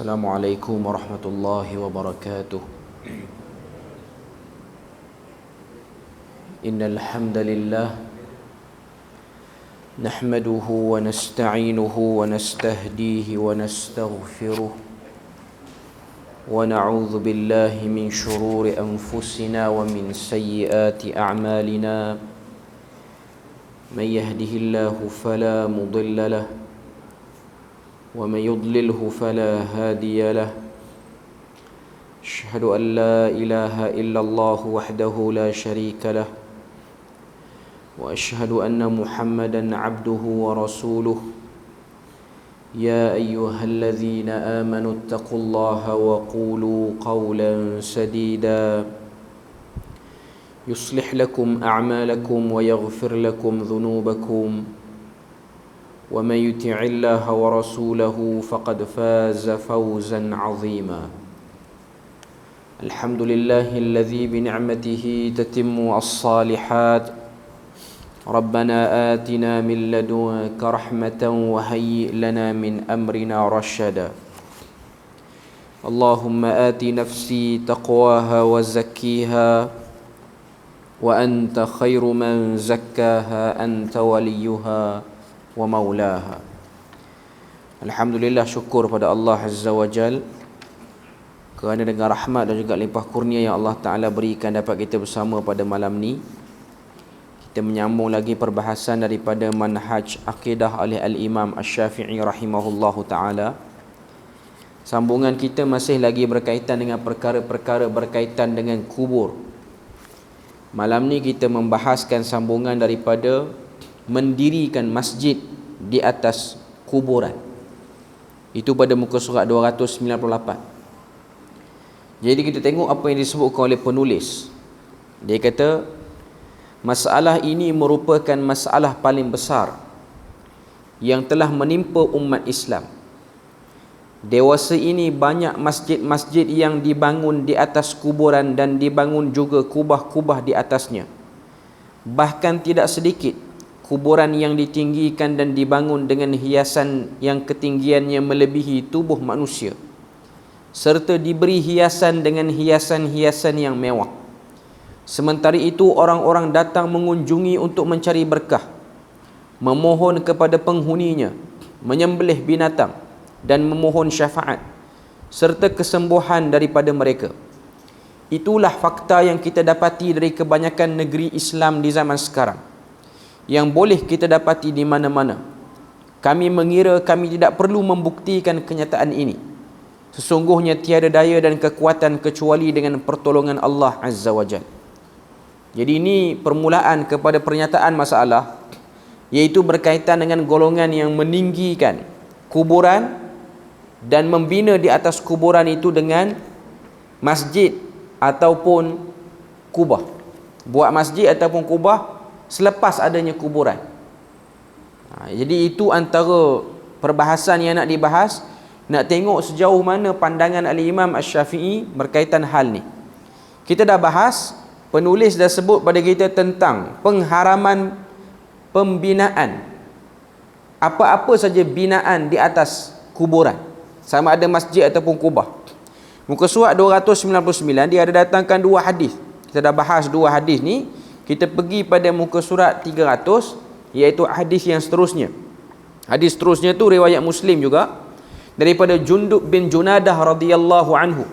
السلام عليكم ورحمة الله وبركاته. إن الحمد لله نحمده ونستعينه ونستهديه ونستغفره ونعوذ بالله من شرور أنفسنا ومن سيئات أعمالنا. من يهده الله فلا مضل له ومن يضلله فلا هادي له. أشهد أن لا إله إلا الله وحده لا شريك له وأشهد أن محمدا عبده ورسوله. يا أيها الذين آمنوا اتقوا الله وقولوا قولا سديدا يصلح لكم أعمالكم ويغفر لكم ذنوبكم ومن يطع الله ورسوله فقد فاز فوزا عظيما. الحمد لله الذي بنعمته تتم الصالحات. ربنا آتنا من لدنك رحمة وهيئ لنا من أمرنا رشدا. اللهم آت نفسي تقواها وزكيها وأنت خير من زكاها أنت وليها ومولاها. Alhamdulillah, syukur pada Allah Azza wa Jal kerana dengan rahmat dan juga limpah kurnia yang Allah Ta'ala berikan dapat kita bersama pada malam ni. Kita menyambung lagi perbahasan daripada manhaj akidah oleh Al-Imam Asy-Syafi'i rahimahullahu ta'ala. Sambungan kita masih lagi berkaitan dengan perkara-perkara berkaitan dengan kubur. Malam ni kita membahaskan sambungan daripada mendirikan masjid di atas kuburan. Itu pada muka surat 298. Jadi kita tengok apa yang disebutkan oleh penulis. Dia kata masalah ini merupakan masalah paling besar yang telah menimpa umat Islam. Dewasa ini banyak masjid-masjid yang dibangun di atas kuburan dan dibangun juga kubah-kubah di atasnya. Bahkan tidak sedikit kuburan yang ditinggikan dan dibangun dengan hiasan yang ketinggiannya melebihi tubuh manusia, serta diberi hiasan dengan hiasan-hiasan yang mewah. Sementara itu orang-orang datang mengunjungi untuk mencari berkah, memohon kepada penghuninya, menyembelih binatang dan memohon syafaat serta kesembuhan daripada mereka. Itulah fakta yang kita dapati dari kebanyakan negeri Islam di zaman sekarang, yang boleh kita dapati di mana-mana. Kami mengira kami tidak perlu membuktikan kenyataan ini. Sesungguhnya tiada daya dan kekuatan kecuali dengan pertolongan Allah Azza wa Jalla. Jadi ini permulaan kepada pernyataan masalah, iaitu berkaitan dengan golongan yang meninggikan kuburan dan membina di atas kuburan itu dengan masjid ataupun kubah. Buat masjid ataupun kubah selepas adanya kuburan. Jadi itu antara perbahasan yang nak dibahas. Nak tengok sejauh mana pandangan Al-Imam Asy-Syafi'i berkaitan hal ni. Kita dah bahas, penulis dah sebut pada kita tentang pengharaman pembinaan apa-apa saja binaan di atas kuburan, sama ada masjid ataupun kubah. Muka surat 299 dia ada datangkan dua hadis. Kita dah bahas dua hadis ni. Kita pergi pada muka surat 300, iaitu hadis yang seterusnya. Hadis seterusnya tu riwayat Muslim juga, daripada Jundub bin Junadah radhiyallahu anhu.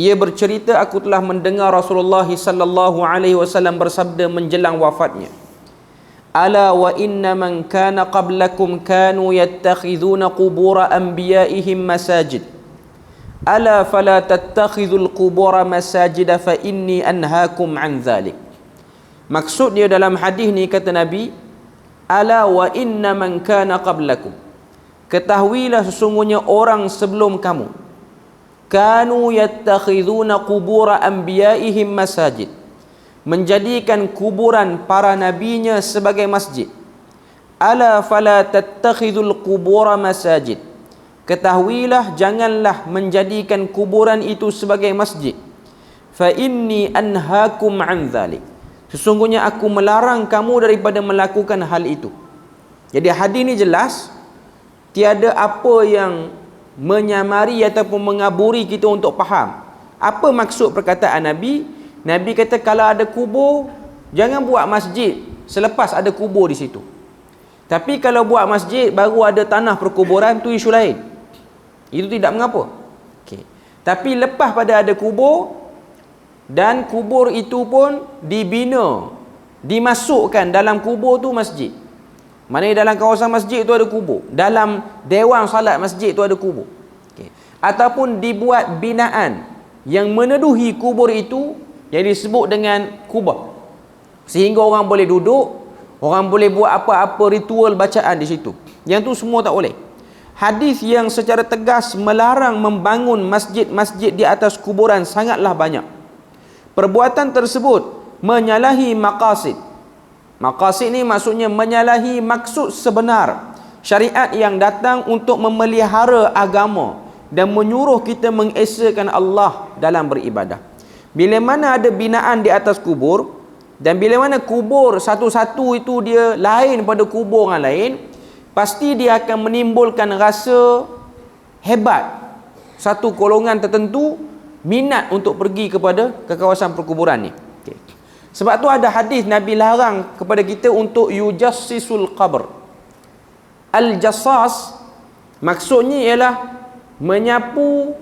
Ia bercerita, aku telah mendengar Rasulullah sallallahu alaihi wasallam bersabda menjelang wafatnya, ala wa inna man kana qablakum kanu yattakhidhuna qubura anbiya'ihim masajid, ala fala tattakhidhul qubura masajida fa inni anhaakum an dhalik. Maksud dia dalam hadis ni, kata Nabi, ala wa inna man kana qablakum, ketahuilah sesungguhnya orang sebelum kamu, kanu yattakhidhuna qubura anbiya'ihim masajid, menjadikan kuburan para nabinya sebagai masjid. Ala fala tattakhidhul qubura masajid, ketahuilah janganlah menjadikan kuburan itu sebagai masjid. Fa inni anhaakum an dhalik, sesungguhnya aku melarang kamu daripada melakukan hal itu. Jadi hadis ni jelas, tiada apa yang menyamari ataupun mengaburi kita untuk faham. Apa maksud perkataan Nabi? Nabi kata kalau ada kubur, jangan buat masjid selepas ada kubur di situ. Tapi kalau buat masjid baru ada tanah perkuburan, tu isu lain. Itu tidak mengapa. Okey. Tapi lepas pada ada kubur, dan kubur itu pun dibina, dimasukkan dalam kubur tu masjid. Maknanya dalam kawasan masjid tu ada kubur, dalam dewan salat masjid tu ada kubur. Okay. Ataupun dibuat binaan yang meneduhi kubur itu yang disebut dengan kubah, sehingga orang boleh duduk, orang boleh buat apa-apa ritual bacaan di situ. Yang tu semua tak boleh. Hadis yang secara tegas melarang membangun masjid-masjid di atas kuburan sangatlah banyak. Perbuatan tersebut menyalahi maqasid. Maqasid ni maksudnya menyalahi maksud sebenar syariat yang datang untuk memelihara agama dan menyuruh kita mengesakan Allah dalam beribadah. Bila mana ada binaan di atas kubur, dan bila mana kubur satu-satu itu dia lain pada kubur orang lain, pasti dia akan menimbulkan rasa hebat satu golongan tertentu minat untuk pergi ke kawasan perkuburan ni. Okay. Sebab tu ada hadis Nabi larang kepada kita untuk yujassisul qabr. Al-jassas maksudnya ialah menyapu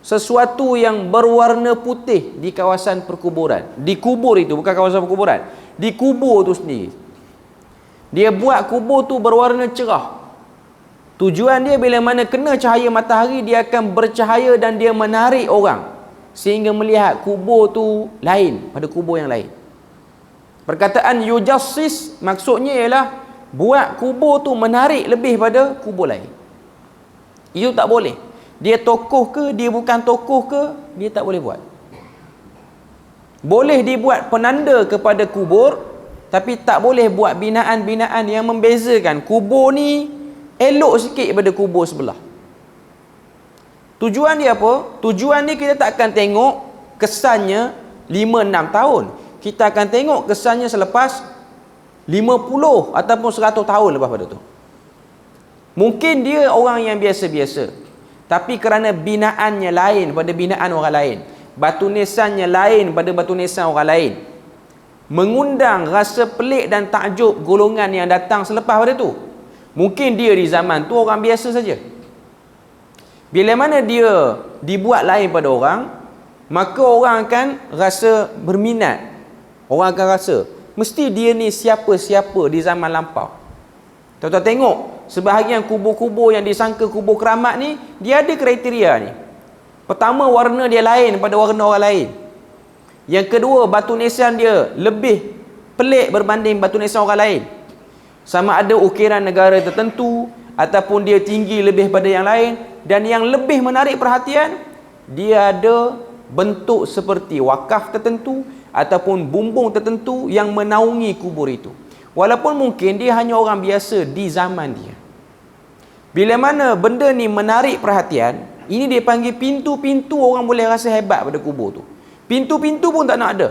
sesuatu yang berwarna putih di kawasan perkuburan. Di kubur itu, bukan kawasan perkuburan. Di kubur tu sendiri. Dia buat kubur tu berwarna cerah. Tujuan dia bila mana kena cahaya matahari, dia akan bercahaya dan dia menarik orang sehingga melihat kubur tu lain pada kubur yang lain. Perkataan yujassis maksudnya ialah buat kubur tu menarik lebih pada kubur lain. Itu tak boleh. Dia tokoh ke, dia bukan tokoh ke, dia tak boleh buat. Boleh dibuat penanda kepada kubur, tapi tak boleh buat binaan-binaan yang membezakan kubur ni elok sikit pada kubur sebelah. Tujuan dia apa? Tujuan dia kita tak akan tengok kesannya 5-6 tahun. Kita akan tengok kesannya selepas 50 ataupun 100 tahun lepas pada tu. Mungkin dia orang yang biasa-biasa, tapi kerana binaannya lain pada binaan orang lain, batu nisannya lain pada batu nisan orang lain, mengundang rasa pelik dan takjub golongan yang datang selepas pada tu. Mungkin dia di zaman tu orang biasa saja. Bila mana dia dibuat lain pada orang, maka orang akan rasa berminat. Orang akan rasa mesti dia ni siapa-siapa di zaman lampau. Tuan-tuan tengok, sebahagian kubur-kubur yang disangka kubur keramat ni, dia ada kriteria ni. Pertama, warna dia lain pada warna orang lain. Yang kedua, batu nisan dia lebih pelik berbanding batu nisan orang lain. Sama ada ukiran negara tertentu ataupun dia tinggi lebih pada yang lain. Dan yang lebih menarik perhatian, dia ada bentuk seperti wakaf tertentu ataupun bumbung tertentu yang menaungi kubur itu. Walaupun mungkin dia hanya orang biasa di zaman dia. Bila mana benda ni menarik perhatian, ini dia panggil pintu-pintu orang boleh rasa hebat pada kubur tu. Pintu-pintu pun tak nak ada.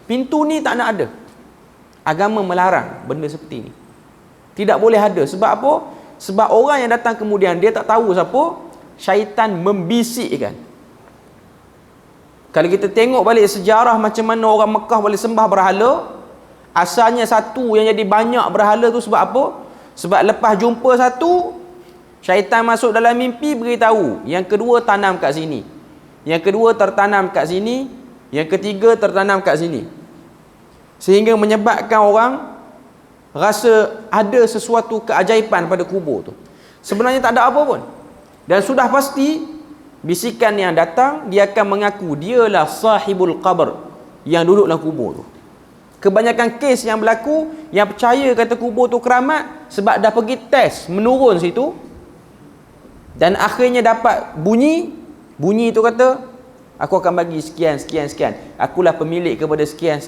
Pintu ni tak nak ada. Agama melarang benda seperti ni. Tidak boleh ada. Sebab apa? Sebab orang yang datang kemudian, dia tak tahu siapa, syaitan membisikkan. Kalau kita tengok balik sejarah macam mana orang Mekah boleh sembah berhala, asalnya satu yang jadi banyak berhala tu sebab apa? Sebab lepas jumpa satu, syaitan masuk dalam mimpi beritahu, yang kedua tanam kat sini, yang kedua tertanam kat sini, yang ketiga tertanam kat sini, sehingga menyebabkan orang rasa ada sesuatu keajaiban pada kubur tu. Sebenarnya tak ada apa pun. Dan sudah pasti bisikan yang datang, dia akan mengaku dialah sahibul qabr, yang duduk dalam kubur tu. Kebanyakan kes yang berlaku, yang percaya kata kubur tu keramat sebab dah pergi test menurun situ, dan akhirnya dapat bunyi itu kata, aku akan bagi sekian, akulah pemilik kepada sekian.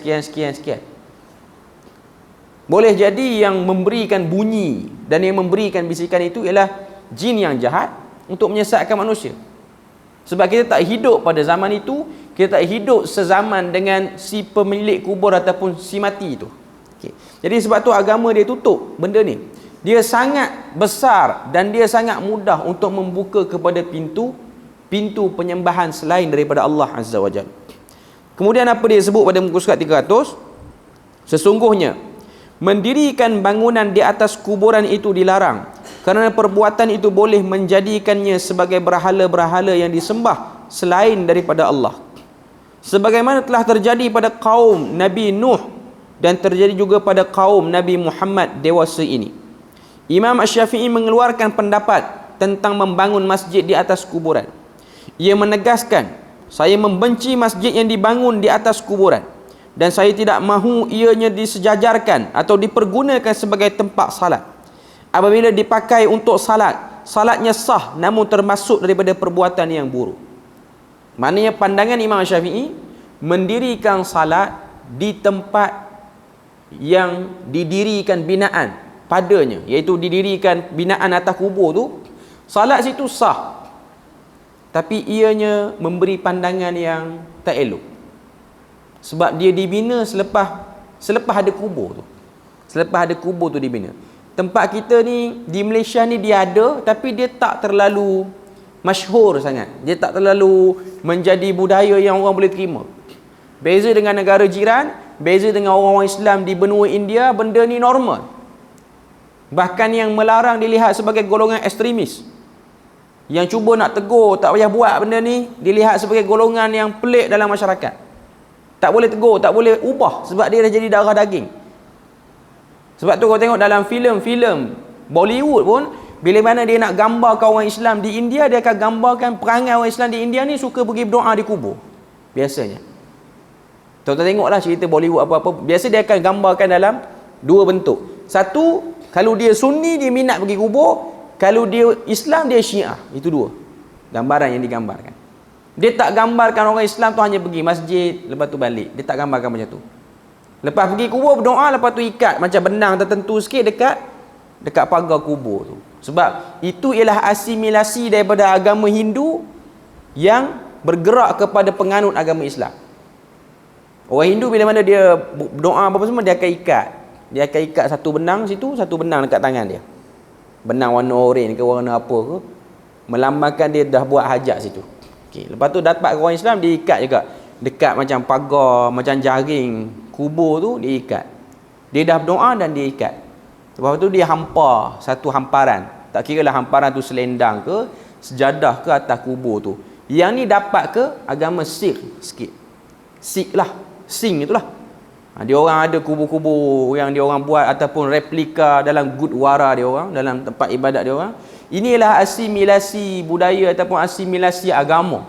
Boleh jadi yang memberikan bunyi dan yang memberikan bisikan itu ialah jin yang jahat untuk menyesatkan manusia. Sebab kita tak hidup pada zaman itu, kita tak hidup sezaman dengan si pemilik kubur ataupun si mati itu. Okay. Jadi sebab tu agama dia tutup benda ni. dia sangat besar dan dia sangat mudah untuk membuka kepada pintu penyembahan selain daripada Allah Azza wa Jalla. Kemudian apa dia sebut pada muka surat 300? Sesungguhnya mendirikan bangunan di atas kuburan itu dilarang, kerana perbuatan itu boleh menjadikannya sebagai berhala-berhala yang disembah selain daripada Allah, sebagaimana telah terjadi pada kaum Nabi Nuh dan terjadi juga pada kaum Nabi Muhammad dewasa ini. Imam Asy-Syafi'i mengeluarkan pendapat tentang membangun masjid di atas kuburan. Ia menegaskan, saya membenci masjid yang dibangun di atas kuburan, dan saya tidak mahu ianya disejajarkan atau dipergunakan sebagai tempat salat. Apabila dipakai untuk salat, salatnya sah namun termasuk daripada perbuatan yang buruk. Maknanya pandangan Imam Syafi'i, mendirikan salat di tempat yang didirikan binaan padanya, iaitu didirikan binaan atas kubur tu, salat situ sah, tapi ianya memberi pandangan yang tak elok, sebab dia dibina selepas ada kubur tu. Selepas ada kubur tu dibina. Tempat kita ni di Malaysia ni dia ada, tapi dia tak terlalu masyhur sangat. Dia tak terlalu menjadi budaya yang orang boleh terima. Beza dengan negara jiran, beza dengan orang-orang Islam di benua India, benda ni normal. Bahkan yang melarang dilihat sebagai golongan ekstremis. Yang cuba nak tegur, tak payah buat benda ni, dilihat sebagai golongan yang pelik dalam masyarakat. Tak boleh tegur, tak boleh ubah, sebab dia dah jadi darah daging. Sebab tu kau tengok dalam filem-filem Bollywood pun, bila mana dia nak gambarkan orang Islam di India, dia akan gambarkan perangai orang Islam di India ni suka pergi berdoa di kubur. Biasanya. Tuan-tuan tengoklah cerita Bollywood apa-apa, biasa dia akan gambarkan dalam dua bentuk. Satu, kalau dia Sunni, dia minat pergi kubur. Kalau dia Islam, dia Syiah. Itu dua gambaran yang digambarkan. Dia tak gambarkan orang Islam tu hanya pergi masjid, lepas tu balik. Dia tak gambarkan macam tu. Lepas pergi kubur berdoa, lepas tu ikat macam benang tertentu sikit dekat pagar kubur tu. Sebab itu ialah asimilasi daripada agama Hindu yang bergerak kepada penganut agama Islam. Orang Hindu bila mana dia berdoa apa semua, dia akan ikat. Dia akan ikat satu benang situ, satu benang dekat tangan dia. Benang warna oranye ke warna apa ke, melambangkan dia dah buat hajat situ. Okay. Lepas tu dapat orang Islam, dia ikat juga dekat macam pagar, macam jaring kubur tu, dia ikat. Dia dah berdoa dan dia ikat. Lepas tu dia hampar satu hamparan. Tak kira lah hamparan tu selendang ke, sejadah ke atas kubur tu. Yang ni dapat ke agama Sikh sikit. Sikh lah, Sing itulah. Dia orang ada kubur-kubur yang dia orang buat ataupun replika dalam gurdwara dia orang, dalam tempat ibadat dia orang. Inilah asimilasi budaya ataupun asimilasi agama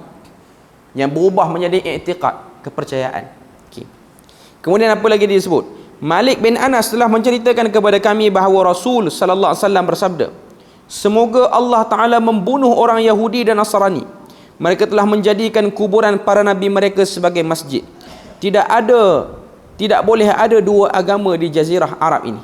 yang berubah menjadi i'tiqad, kepercayaan. Okay. Kemudian apa lagi disebut? Malik bin Anas telah menceritakan kepada kami bahawa Rasul sallallahu alaihi wasallam bersabda, semoga Allah Taala membunuh orang Yahudi dan Nasrani. Mereka telah menjadikan kuburan para nabi mereka sebagai masjid. Tidak boleh ada dua agama di jazirah Arab ini.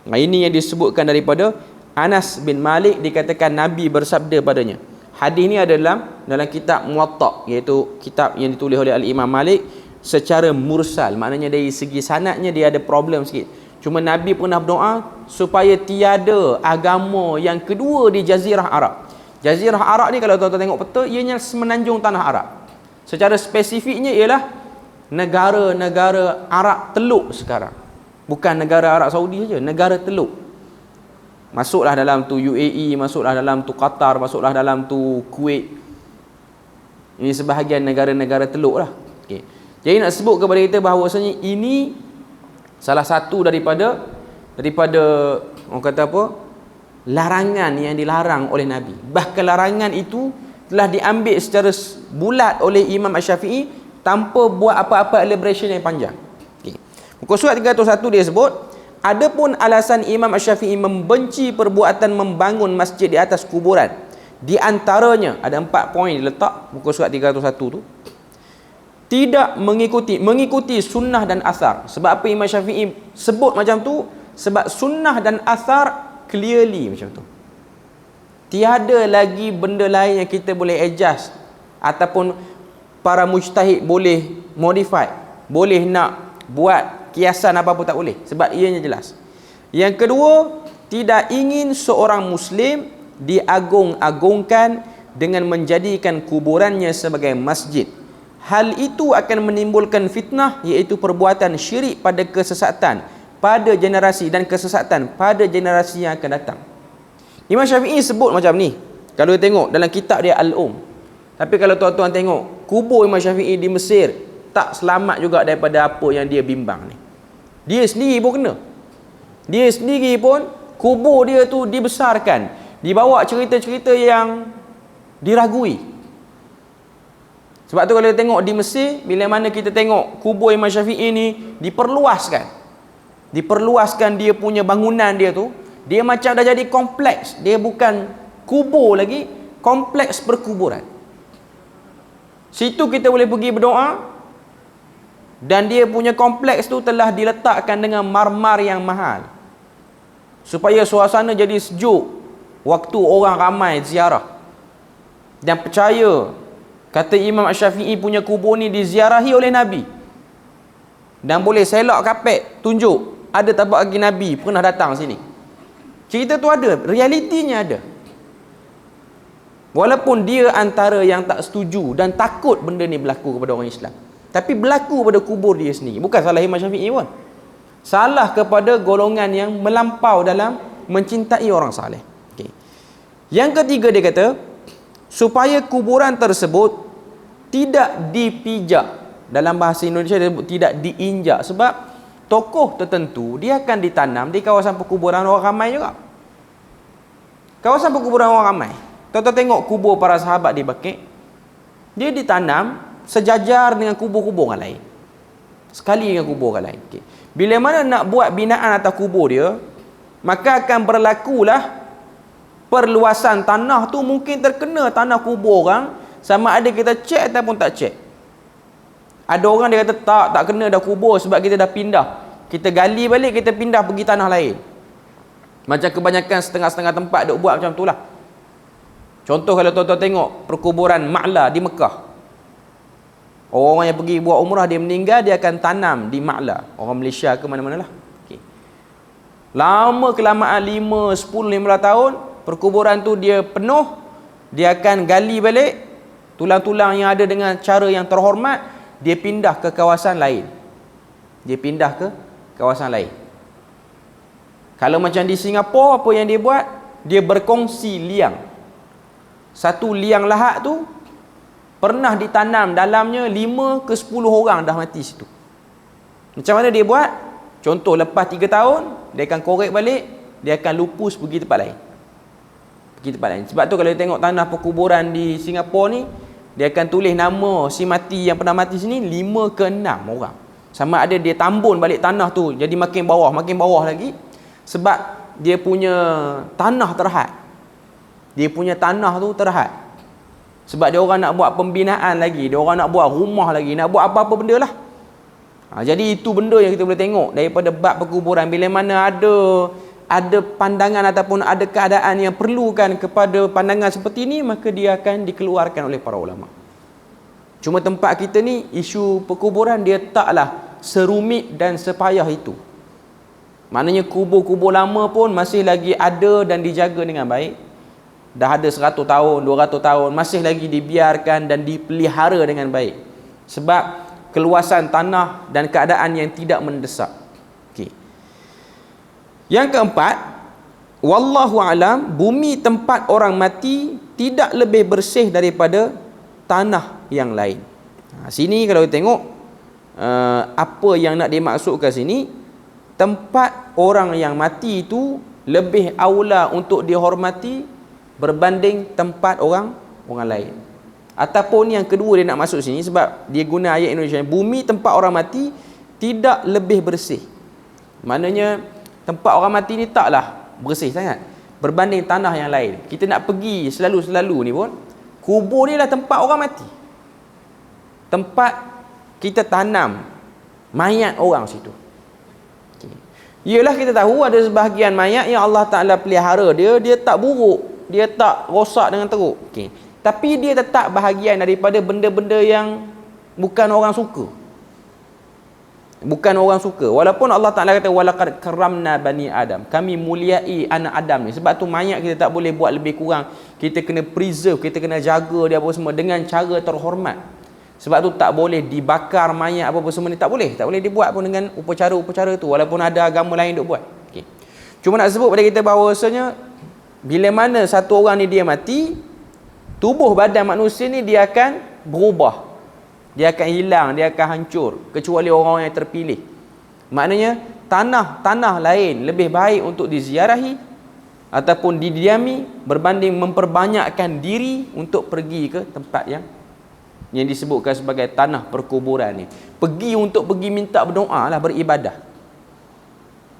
Nah, ini yang disebutkan daripada Anas bin Malik, dikatakan Nabi bersabda padanya. Hadis ini ada dalam kitab Muwatta, iaitu kitab yang ditulis oleh Al-Imam Malik secara mursal. Maknanya dari segi sanadnya dia ada problem sikit. Cuma Nabi pernah berdoa supaya tiada agama yang kedua di jazirah Arab. Jazirah Arab ni kalau tuan-tuan tengok peta, ianya semenanjung tanah Arab. Secara spesifiknya ialah negara-negara Arab Teluk sekarang. Bukan negara Arab Saudi saja, negara Teluk. Masuklah dalam tu UAE, masuklah dalam tu Qatar, masuklah dalam tu Kuwait. Ini sebahagian negara-negara Teluk lah. Okay. Jadi nak sebut kepada kita bahawasanya ini salah satu daripada orang kata apa, larangan yang dilarang oleh Nabi. Bahkan larangan itu telah diambil secara bulat oleh Imam Asy-Syafi'i tanpa buat apa-apa elaboration yang panjang. Okay. Muka surat 301 dia sebut, adapun alasan Imam Asy-Syafi'i membenci perbuatan membangun masjid di atas kuburan, di antaranya ada 4 poin diletak muka surat 301 tu. Tidak mengikuti sunnah dan athar. Sebab apa Imam Syafi'i sebut macam tu? Sebab sunnah dan athar clearly macam tu. Tiada lagi benda lain yang kita boleh adjust ataupun para mujtahid boleh modify, boleh nak buat kiasan apa-apa, tak boleh, sebab ianya jelas. Yang kedua, tidak ingin seorang Muslim diagung-agungkan dengan menjadikan kuburannya sebagai masjid. Hal itu akan menimbulkan fitnah, iaitu perbuatan syirik pada kesesatan pada generasi dan kesesatan pada generasi yang akan datang. Imam Syafi'i sebut macam ni. Kalau kita tengok dalam kitab dia Al-Um. Tapi kalau tuan-tuan tengok kubur Imam Syafi'i di Mesir, tak selamat juga daripada apa yang dia bimbang ni. Dia sendiri pun kena. Dia sendiri pun kubur dia tu dibesarkan, dibawa cerita-cerita yang diragui. Sebab tu kalau kita tengok di Mesir, bila mana kita tengok kubur Imam Syafi'i ni diperluaskan dia punya bangunan dia tu, dia macam dah jadi kompleks. Dia bukan kubur lagi, kompleks perkuburan. Situ kita boleh pergi berdoa, dan dia punya kompleks tu telah diletakkan dengan marmar yang mahal supaya suasana jadi sejuk waktu orang ramai ziarah. Dan percaya, kata Imam Syafi'i, punya kubur ni diziarahi oleh Nabi, dan boleh selok kapet tunjuk ada tapak kaki Nabi pernah datang sini. Cerita tu ada, realitinya ada. Walaupun dia antara yang tak setuju dan takut benda ni berlaku kepada orang Islam, tapi berlaku pada kubur dia sendiri. Bukan salah Imam Syafi'i pun, salah kepada golongan yang melampau dalam mencintai orang saleh. Okay. Yang ketiga, dia kata supaya kuburan tersebut tidak dipijak. Dalam bahasa Indonesia dia sebut tidak diinjak, sebab tokoh tertentu dia akan ditanam di kawasan perkuburan orang ramai juga. Kawasan perkuburan orang ramai, tuan-tuan tengok kubur para sahabat di Baqi', dia ditanam sejajar dengan kubur-kubur orang lain, sekali dengan kubur orang lain. Okay. Bila mana nak buat binaan atas kubur dia, maka akan berlakulah perluasan tanah tu mungkin terkena tanah kubur orang, sama ada kita cek ataupun tak cek. Ada orang dia kata tak kena dah kubur sebab kita dah pindah, kita gali balik, kita pindah pergi tanah lain. Macam kebanyakan setengah-setengah tempat duk buat macam tu lah. Contoh kalau tuan-tuan tengok perkuburan Ma'la di Mekah, orang yang pergi buat umrah, dia meninggal, dia akan tanam di Ma'la. Orang Malaysia ke mana-mana lah. Okay. Lama kelamaan 5, 10, 15 tahun, perkuburan tu dia penuh, dia akan gali balik tulang-tulang yang ada dengan cara yang terhormat, dia pindah ke kawasan lain. Kalau macam di Singapura, apa yang dia buat? Dia berkongsi liang. Satu liang lahat tu pernah ditanam dalamnya 5 ke 10 orang dah mati situ. Macam mana dia buat? Contoh, lepas 3 tahun dia akan korek balik, dia akan lupus pergi tempat lain. Sebab tu kalau tengok tanah perkuburan di Singapura ni, dia akan tulis nama si mati yang pernah mati sini 5 ke 6 orang. Sama ada dia tambun balik tanah tu jadi makin bawah lagi, sebab dia punya tanah terhad. Sebab dia orang nak buat pembinaan lagi, dia orang nak buat rumah lagi, nak buat apa-apa benda lah. Jadi itu benda yang kita boleh tengok daripada bab perkuburan. Bila mana ada pandangan ataupun ada keadaan yang perlukan kepada pandangan seperti ini, maka dia akan dikeluarkan oleh para ulama. Cuma tempat kita ni, isu perkuburan dia taklah serumit dan sepayah itu. Maknanya kubur-kubur lama pun masih lagi ada dan dijaga dengan baik. Dah ada 100 tahun, 200 tahun, masih lagi dibiarkan dan dipelihara dengan baik. Sebab keluasan tanah dan keadaan yang tidak mendesak. Okay. Yang keempat, wallahu alam, bumi tempat orang mati tidak lebih bersih daripada tanah yang lain. Sini kalau kita tengok apa yang nak dimaksudkan sini, tempat orang yang mati itu lebih aula untuk dihormati berbanding tempat orang lain. Ataupun yang kedua dia nak masuk sini, sebab dia guna ayat Indonesia, bumi tempat orang mati tidak lebih bersih. Maknanya tempat orang mati ni taklah bersih sangat berbanding tanah yang lain. Kita nak pergi selalu-selalu ni pun, kubur ni lah tempat orang mati, tempat kita tanam mayat orang situ. Ialah kita tahu ada sebahagian mayat yang Allah Ta'ala pelihara dia tak buruk, dia tak rosak dengan teruk. Tapi dia tetap bahagian daripada benda-benda yang bukan orang suka. Bukan orang suka. Walaupun Allah Ta'ala kata walaqad karramna bani Adam, kami muliai anak Adam ni. Sebab tu mayat kita tak boleh buat lebih kurang. Kita kena preserve, kita kena jaga dia apa semua dengan cara terhormat. Sebab tu tak boleh dibakar mayat apa semua ni, tak boleh. Tak boleh dibuat pun dengan upacara-upacara tu, walaupun ada agama lain duk buat. Okey. Cuma nak sebut pada kita bahawasanya bila mana satu orang ni dia mati, tubuh badan manusia ni dia akan berubah. Dia akan hilang, dia akan hancur, kecuali orang yang terpilih. Maknanya tanah lain lebih baik untuk diziarahi ataupun didiami berbanding memperbanyakkan diri untuk pergi ke tempat yang disebutkan sebagai tanah perkuburan ni. Pergi untuk pergi minta berdoa lah, beribadah.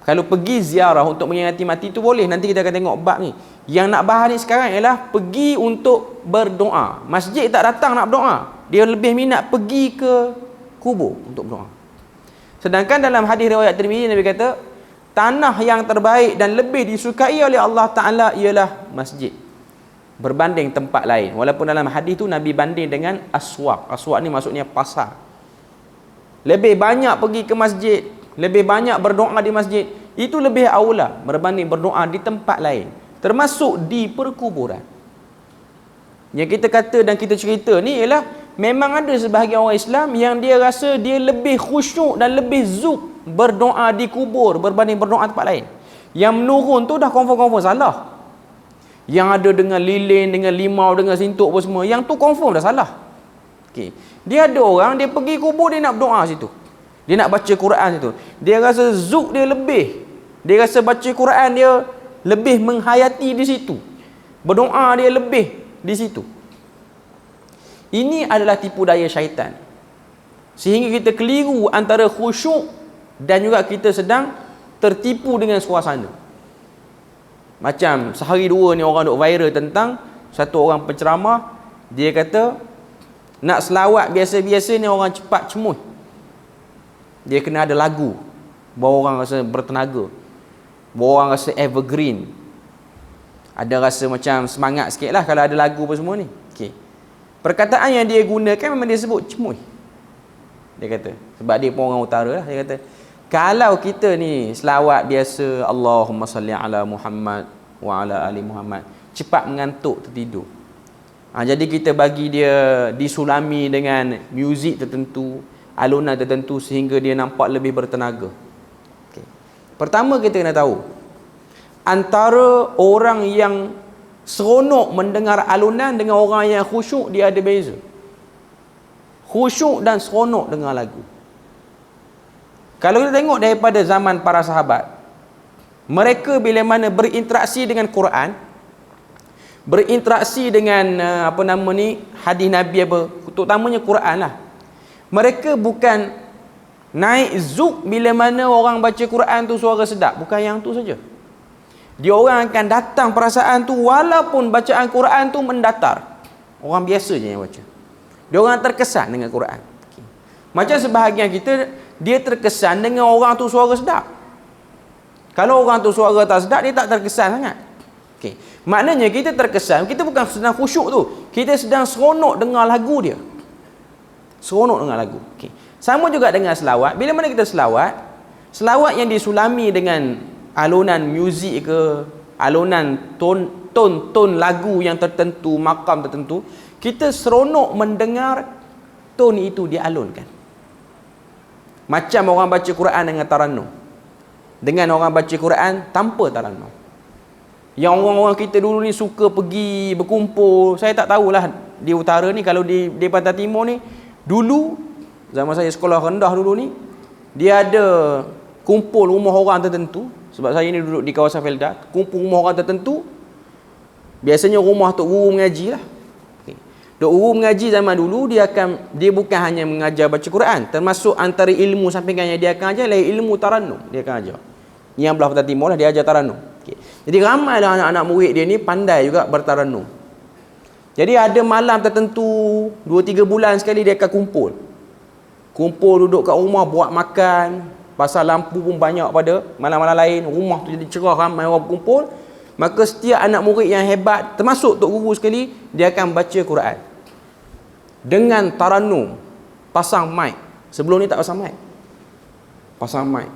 Kalau pergi ziarah untuk mengingati mati tu boleh, nanti kita akan tengok bab ni. Yang nak bahas ni sekarang ialah pergi untuk berdoa. Masjid tak datang nak berdoa, dia lebih minat pergi ke kubur untuk berdoa. Sedangkan dalam hadis riwayat Tirmizi, Nabi kata tanah yang terbaik dan lebih disukai oleh Allah Ta'ala ialah masjid berbanding tempat lain. Walaupun dalam hadis tu Nabi banding dengan aswaq. Aswaq ni maksudnya pasar. Lebih banyak pergi ke masjid, lebih banyak berdoa di masjid, itu lebih aula berbanding berdoa di tempat lain, termasuk di perkuburan. Yang kita kata dan kita cerita ni ialah memang ada sebahagian orang Islam yang dia rasa dia lebih khusyuk dan lebih zuk berdoa di kubur berbanding berdoa tempat lain. Yang menurun tu dah confirm salah. Yang ada dengan lilin, dengan limau, dengan sintuk apa semua, yang tu confirm dah salah. Okay. Dia ada orang, dia pergi kubur, dia nak berdoa situ, dia nak baca Quran situ. Dia rasa zuk dia lebih, dia rasa baca Quran dia lebih menghayati di situ, berdoa dia lebih di situ. Ini adalah tipu daya syaitan, sehingga kita keliru antara khusyuk dan juga kita sedang tertipu dengan suasana. Macam sehari dua ni orang duk viral tentang satu orang penceramah, dia kata nak selawat biasa-biasa ni orang cepat cemuh, dia kena ada lagu baru orang rasa bertenaga, baru orang rasa evergreen, ada rasa macam semangat sikit lah kalau ada lagu apa semua ni. Okay. Perkataan yang dia gunakan memang dia sebut cemuh. Dia kata, sebab dia pun orang utara lah, dia kata kalau kita ni selawat biasa, Allahumma salli ala Muhammad wa ala ali Muhammad, cepat mengantuk, tertidur. Jadi kita bagi dia disulami dengan muzik tertentu, alunan tertentu, sehingga dia nampak lebih bertenaga. Okay. Pertama kita kena tahu, antara orang yang seronok mendengar alunan dengan orang yang khusyuk, dia ada beza. Khusyuk dan seronok dengar lagu. Kalau kita tengok daripada zaman para sahabat, mereka bila mana berinteraksi dengan Quran, berinteraksi dengan hadis Nabi apa, terutamanya Quran lah, mereka bukan naik zuk bila mana orang baca Quran tu suara sedap, bukan yang tu saja. Dia orang akan datang perasaan tu walaupun bacaan Quran tu mendatar. Orang biasa je yang baca. Dia orang terkesan dengan Quran. Okay. Macam sebahagian kita, dia terkesan dengan orang tu suara sedap. Kalau orang tu suara tak sedap, dia tak terkesan sangat. Okay. Maknanya kita terkesan, kita bukan sedang khusyuk tu, kita sedang seronok dengar lagu dia. Seronok dengar lagu. Okay. Sama juga dengan selawat. Bila mana kita selawat, selawat yang disulami dengan alunan muzik ke, alunan ton lagu yang tertentu, makam tertentu, kita seronok mendengar ton itu dialunkan. Macam orang baca Quran dengan tarannum, dengan orang baca Quran tanpa tarannum. Yang orang-orang kita dulu ni suka pergi berkumpul, saya tak tahulah di utara ni, kalau di Pantai Timur ni, dulu zaman saya sekolah rendah dulu ni, dia ada kumpul rumah orang tertentu. Sebab saya ni duduk di kawasan Felda, kumpul rumah orang tertentu, biasanya rumah Tok Guru mengaji lah. Tok Guru mengaji zaman dulu, dia bukan hanya mengajar baca Quran, termasuk antara ilmu sampingannya dia akan ajar ialah ilmu tarannum. Dia akan ajar. Yang belah Pantai Timur lah, dia ajar tarannum. Okay. Jadi ramailah anak-anak murid dia ni pandai juga bertarannum. Jadi ada malam tertentu 2-3 bulan sekali dia akan kumpul duduk kat rumah buat makan, pasal lampu pun banyak pada malam-malam lain, rumah tu jadi cerah, ramai orang berkumpul. Maka setiap anak murid yang hebat, termasuk Tok Guru sekali, dia akan baca Quran dengan tarannum, pasang mic. Sebelum ni tak pasang mic. pasang mic.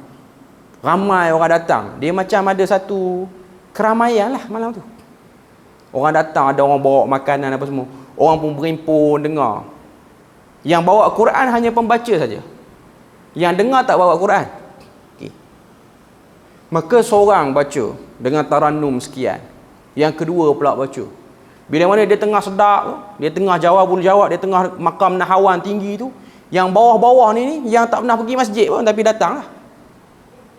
Ramai orang datang. Dia macam ada satu keramaian lah malam tu. Orang datang, ada orang bawa makanan apa semua. Orang pun berimpun dengar. Yang bawa Quran hanya pembaca saja. Yang dengar tak bawa Quran. Okay. Maka seorang baca dengan tarannum sekian. Yang kedua pula baca. Bila mana dia tengah sedap tu, dia tengah jawab, dia tengah makam nahawan tinggi tu, yang bawah-bawah ni yang tak pernah pergi masjid pun tapi datang lah.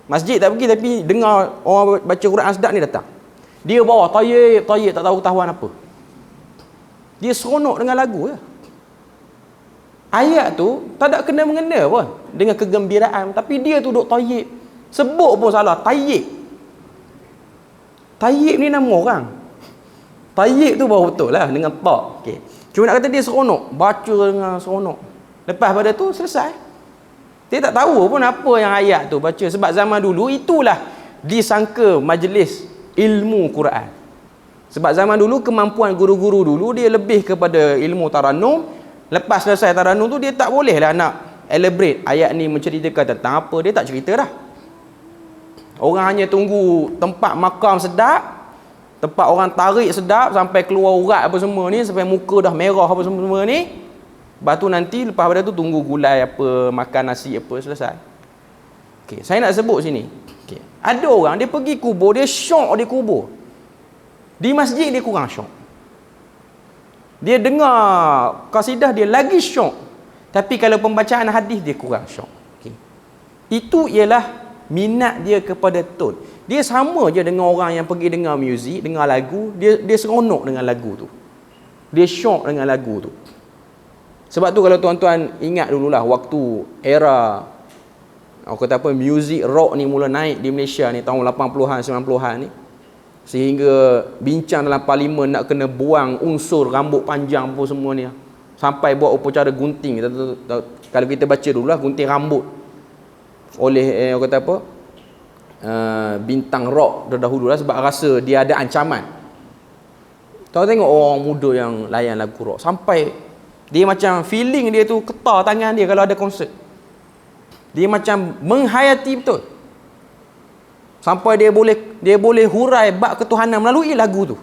Masjid tak pergi tapi dengar orang baca Quran sedap ni datang. Dia bawa tayyib tak tahu ketahuan apa. Dia seronok dengan lagu je. Ayat tu tak ada kena-mengena pun dengan kegembiraan, tapi dia tu duk tayyib. Sebut pun salah, tayyib. Tayyib ni nama orang. Tayyib tu baru betul lah dengan ta. Okay. Cuma nak kata dia seronok, baca dengan seronok. Lepas pada tu selesai. Dia tak tahu pun apa yang ayat tu baca. Sebab zaman dulu itulah disangka majlis ilmu Quran. Sebab zaman dulu kemampuan guru-guru dulu dia lebih kepada ilmu tarannum. Lepas selesai tarannum tu dia tak boleh lah nak elaborate ayat ni menceritakan tentang apa. Dia tak cerita dah. Orang hanya tunggu tempat makam sedap, tempat orang tarik sedap sampai keluar urat apa semua ni, sampai muka dah merah apa semua ni. Lepas tu nanti lepas pada tu tunggu gulai apa, makan nasi apa, selesai. Okay, saya nak sebut sini. Okay. Ada orang dia pergi kubur, dia syok di kubur. Di masjid dia kurang syok. Dia dengar qasidah dia lagi syok. Tapi kalau pembacaan hadis dia kurang syok. Okay. Itu ialah minat dia kepada tone. Dia sama je dengan orang yang pergi dengar muzik, dengar lagu, dia seronok dengan lagu tu. Dia syok dengan lagu tu. Sebab tu kalau tuan-tuan ingat dululah waktu era aku kata apa, muzik rock ni mula naik di Malaysia ni tahun 80-an 90-an ni, sehingga bincang dalam parlimen nak kena buang unsur rambut panjang apa semua ni, sampai buat upacara gunting. Kalau kita baca dululah gunting rambut oleh aku kata apa, bintang rock terdahulu lah, sebab rasa dia ada ancaman. Tahu tengok orang muda yang layan lagu rock sampai dia macam feeling dia tu ketar tangan dia kalau ada konsert. Dia macam menghayati betul. Sampai dia boleh hurai bab ketuhanan melalui lagu tu.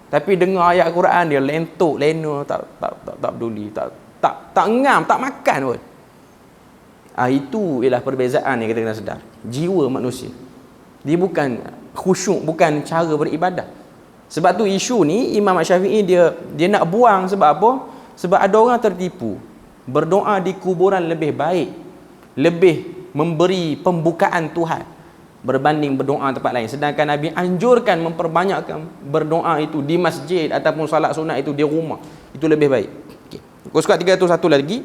Tapi dengar ayat Quran dia lentuk, lena, tak peduli, tak ngam, tak makan pun. Itu ialah perbezaan yang kita kena sedar. Jiwa manusia. Dia bukan khusyuk, bukan cara beribadah. Sebab tu isu ni Imam Syafi'i dia nak buang. Sebab apa? Sebab ada orang tertipu. Berdoa di kuburan lebih baik, lebih memberi pembukaan Tuhan berbanding berdoa tempat lain. Sedangkan Nabi anjurkan memperbanyakkan berdoa itu di masjid ataupun salat sunat itu di rumah. Itu lebih baik. Okey. Surat 301 lagi.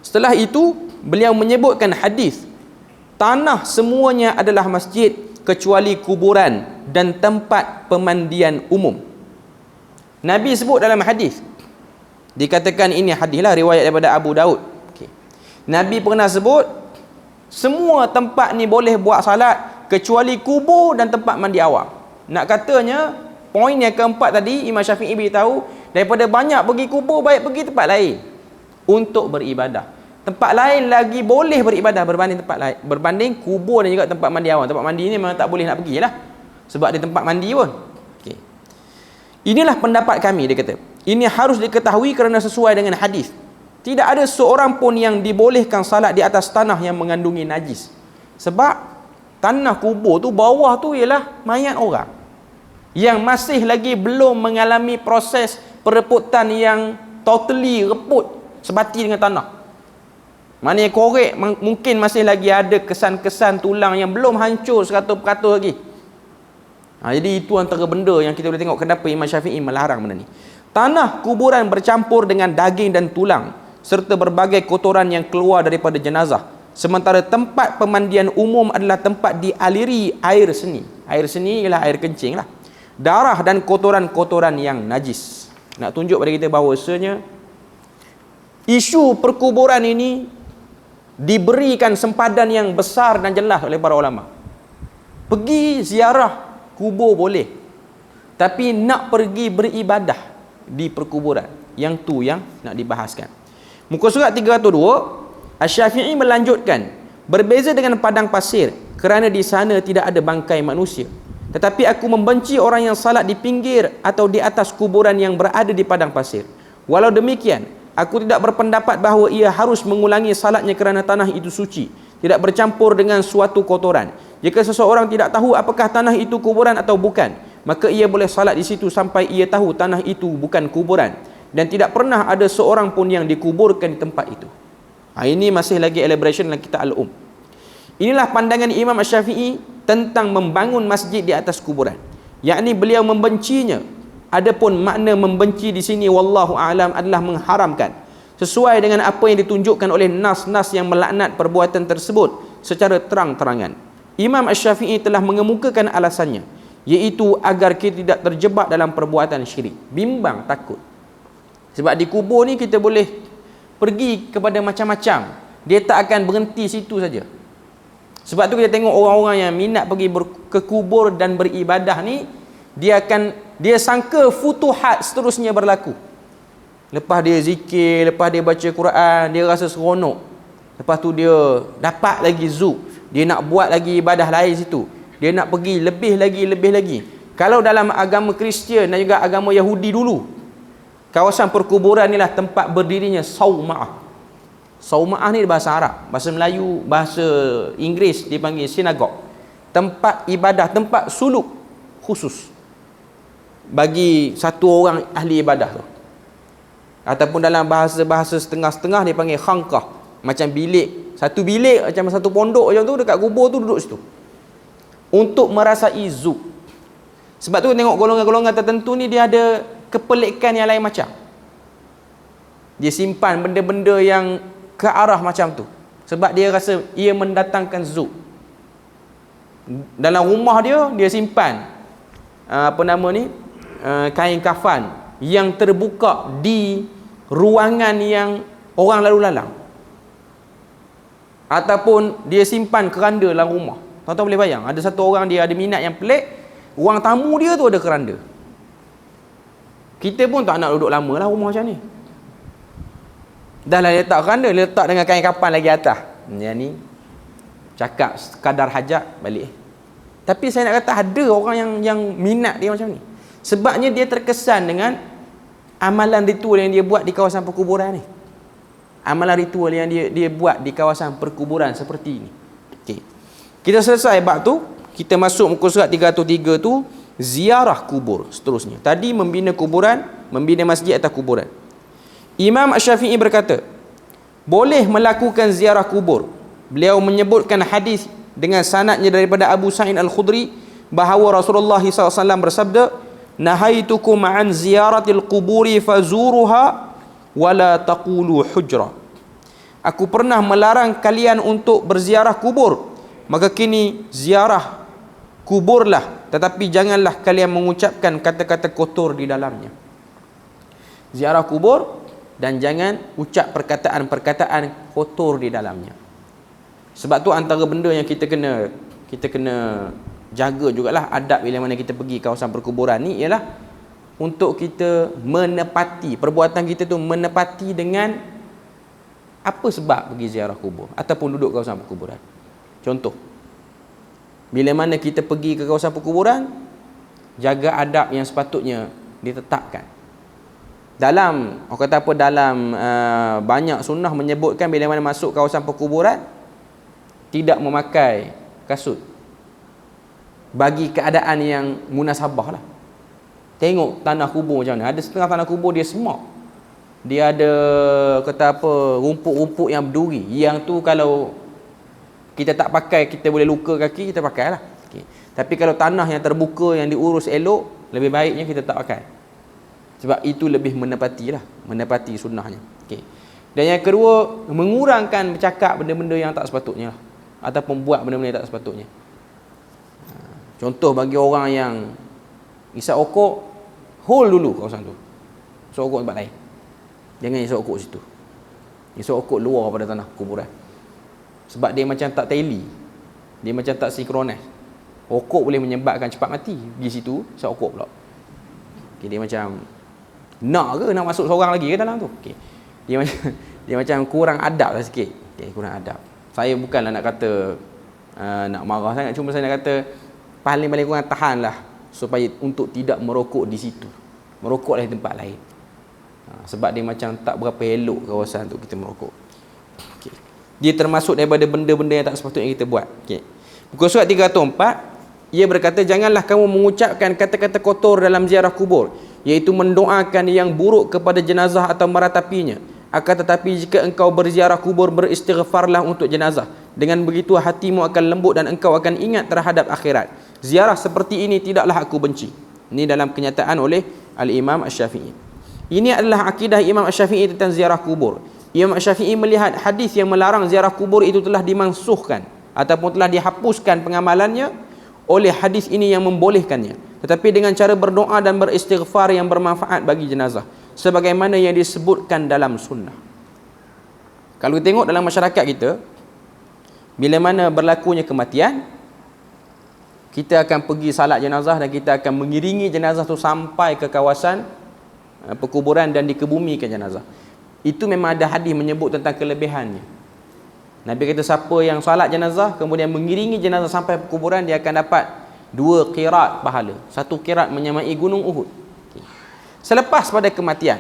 Setelah itu beliau menyebutkan hadis, tanah semuanya adalah masjid kecuali kuburan dan tempat pemandian umum. Nabi sebut dalam hadis, dikatakan ini hadis lah riwayat daripada Abu Daud. Okay. Nabi pernah sebut semua tempat ni boleh buat salat kecuali kubur dan tempat mandi awam. Nak katanya poin yang keempat tadi Imam Syafi'i beritahu, daripada banyak pergi kubur baik pergi tempat lain untuk beribadah. Tempat lain lagi boleh beribadah berbanding tempat lain, berbanding kubur dan juga tempat mandi awam. Tempat mandi ni memang tak boleh nak pergilah sebab dia tempat mandi pun. Okay. Inilah pendapat kami, dia kata. Ini harus diketahui kerana sesuai dengan hadis. Tidak ada seorang pun yang dibolehkan salat di atas tanah yang mengandungi najis. Sebab tanah kubur tu, bawah tu ialah mayat orang yang masih lagi belum mengalami proses pereputan yang totally reput sebati dengan tanah. Maknanya korek mungkin masih lagi ada kesan-kesan tulang yang belum hancur 100% lagi. Jadi itu antara benda yang kita boleh tengok kenapa Imam Syafi'i melarang benda ni. Tanah kuburan bercampur dengan daging dan tulang serta berbagai kotoran yang keluar daripada jenazah. Sementara tempat pemandian umum adalah tempat dialiri air seni. Air seni ialah air kencing lah. Darah dan kotoran-kotoran yang najis. Nak tunjuk pada kita bahawasanya isu perkuburan ini diberikan sempadan yang besar dan jelas oleh para ulama. Pergi ziarah kubur boleh, tapi nak pergi beribadah di perkuburan, yang tu yang nak dibahaskan. Muka surat 302, Asy-Syafi'i melanjutkan, berbeza dengan padang pasir kerana di sana tidak ada bangkai manusia. Tetapi aku membenci orang yang salat di pinggir atau di atas kuburan yang berada di padang pasir. Walau demikian, aku tidak berpendapat bahawa ia harus mengulangi salatnya kerana tanah itu suci, tidak bercampur dengan suatu kotoran. Jika seseorang tidak tahu apakah tanah itu kuburan atau bukan, maka ia boleh salat di situ sampai ia tahu tanah itu bukan kuburan, dan tidak pernah ada seorang pun yang dikuburkan di tempat itu. Ini masih lagi elaboration dalam kitab Al-Um. Inilah pandangan Imam Asy-Syafi'i tentang membangun masjid di atas kuburan, yakni beliau membencinya. Adapun makna membenci di sini wallahu a'lam adalah mengharamkan, sesuai dengan apa yang ditunjukkan oleh nas-nas yang melaknat perbuatan tersebut secara terang-terangan. Imam Asy-Syafi'i telah mengemukakan alasannya, iaitu agar kita tidak terjebak dalam perbuatan syirik, bimbang, takut. Sebab di kubur ni kita boleh pergi kepada macam-macam, dia tak akan berhenti situ saja. Sebab tu kita tengok orang-orang yang minat pergi ke kubur dan beribadah ni, dia sangka futuhat seterusnya berlaku. Lepas dia zikir, lepas dia baca Quran, dia rasa seronok. Lepas tu dia dapat lagi zuk, dia nak buat lagi ibadah lain situ, dia nak pergi lebih lagi. Kalau dalam agama Kristian dan juga agama Yahudi dulu, kawasan perkuburan inilah tempat berdirinya sauma'ah. Sauma'ah ni bahasa Arab, bahasa Melayu, bahasa Inggeris dipanggil sinagog. Tempat ibadah, tempat suluk khusus bagi satu orang ahli ibadah tu. Ataupun dalam bahasa-bahasa setengah-setengah dipanggil khanqah, macam bilik, satu bilik macam satu pondok macam tu, dekat kubur tu duduk situ untuk merasai zuk. Sebab tu tengok golongan-golongan tertentu ni dia ada kepelikan yang lain macam. Dia simpan benda-benda yang ke arah macam tu sebab dia rasa ia mendatangkan zuk. Dalam rumah dia simpan kain kafan yang terbuka di ruangan yang orang lalu lalang, ataupun dia simpan keranda dalam rumah. Tuan-tuan boleh bayang, ada satu orang dia ada minat yang pelik, ruang tamu dia tu ada keranda. Kita pun tak nak duduk lama lah rumah macam ni. Dah lah letak keranda, letak dengan kain kapan lagi atas. Yang ni cakap sekadar hajat balik. Tapi saya nak kata ada orang yang minat dia macam ni. Sebabnya dia terkesan dengan amalan ritual yang dia buat di kawasan perkuburan ni. Amalan ritual yang dia buat di kawasan perkuburan seperti ini. Okey. Kita selesai bab tu, kita masuk muka surat 303 tu, ziarah kubur seterusnya. Tadi membina kuburan, membina masjid atas kuburan. Imam Asy-Syafi'i berkata, boleh melakukan ziarah kubur. Beliau menyebutkan hadis dengan sanadnya daripada Abu Sa'id Al-Khudri bahawa Rasulullah SAW bersabda, nahaitukum an ziyaratil quburi fazuruha wala taqulu hujra. Aku pernah melarang kalian untuk berziarah kubur, maka kini ziarah kuburlah, tetapi janganlah kalian mengucapkan kata-kata kotor di dalamnya. Ziarah kubur dan jangan ucap perkataan-perkataan kotor di dalamnya. Sebab tu antara benda yang kita kena jaga jugalah adab bila mana kita pergi kawasan perkuburan ni, ialah untuk kita menepati perbuatan kita tu, menepati dengan apa sebab pergi ziarah kubur ataupun duduk kawasan perkuburan. Contoh, bila mana kita pergi ke kawasan perkuburan, jaga adab yang sepatutnya ditetapkan. Dalam banyak sunnah menyebutkan bila mana masuk kawasan perkuburan tidak memakai kasut bagi keadaan yang munasabah lah. Tengok tanah kubur macam mana. Ada setengah tanah kubur dia semak, dia ada rumput-rumput yang berduri, yang tu kalau kita tak pakai, kita boleh luka kaki, kita pakai lah. Okay. Tapi kalau tanah yang terbuka, yang diurus elok, lebih baiknya kita tak pakai. Sebab itu lebih menepati sunnahnya. Okay. Dan yang kedua, mengurangkan bercakap benda-benda yang tak sepatutnya lah, ataupun buat benda-benda yang tak sepatutnya. Contoh bagi orang yang isap okok, hold dulu kawasan tu. Isap okok tempat lain. Jangan isap okok situ. Isap okok luar pada tanah kuburan. Sebab dia macam tak tally, dia macam tak sinkronis. Okok boleh menyebabkan cepat mati. Pergi situ, isap okok pula. Okay, dia macam nak masuk seorang lagi ke dalam tu? Okay. Dia macam kurang adab lah sikit. Okay, kurang adab. Saya bukanlah nak kata nak marah sangat, cuma saya nak kata paling kurang tahanlah supaya untuk tidak merokok di situ. Merokoklah di tempat lain. Sebab dia macam tak berapa elok kawasan untuk kita merokok. Okay. Dia termasuk daripada benda-benda yang tak sepatutnya kita buat. Okay. Muka surat 304, ia berkata, janganlah kamu mengucapkan kata-kata kotor dalam ziarah kubur, iaitu mendoakan yang buruk kepada jenazah atau meratapinya. Akan tetapi jika engkau berziarah kubur, beristighfarlah untuk jenazah. Dengan begitu hatimu akan lembut dan engkau akan ingat terhadap akhirat. Ziarah seperti ini tidaklah aku benci. Ini dalam kenyataan oleh Al-Imam Asy-Syafi'i. Ini adalah akidah Imam Asy-Syafi'i tentang ziarah kubur. Imam Asy-Syafi'i melihat hadis yang melarang ziarah kubur itu telah dimansuhkan ataupun telah dihapuskan pengamalannya oleh hadis ini yang membolehkannya, tetapi dengan cara berdoa dan beristighfar yang bermanfaat bagi jenazah, sebagaimana yang disebutkan dalam sunnah. Kalau kita tengok dalam masyarakat kita, bila mana berlakunya kematian, kita akan pergi salat jenazah dan kita akan mengiringi jenazah tu sampai ke kawasan perkuburan dan dikebumikan jenazah. Itu memang ada hadis menyebut tentang kelebihannya. Nabi kata siapa yang salat jenazah kemudian mengiringi jenazah sampai perkuburan, dia akan dapat 2 qirat pahala. 1 qirat menyamai gunung Uhud. Selepas pada kematian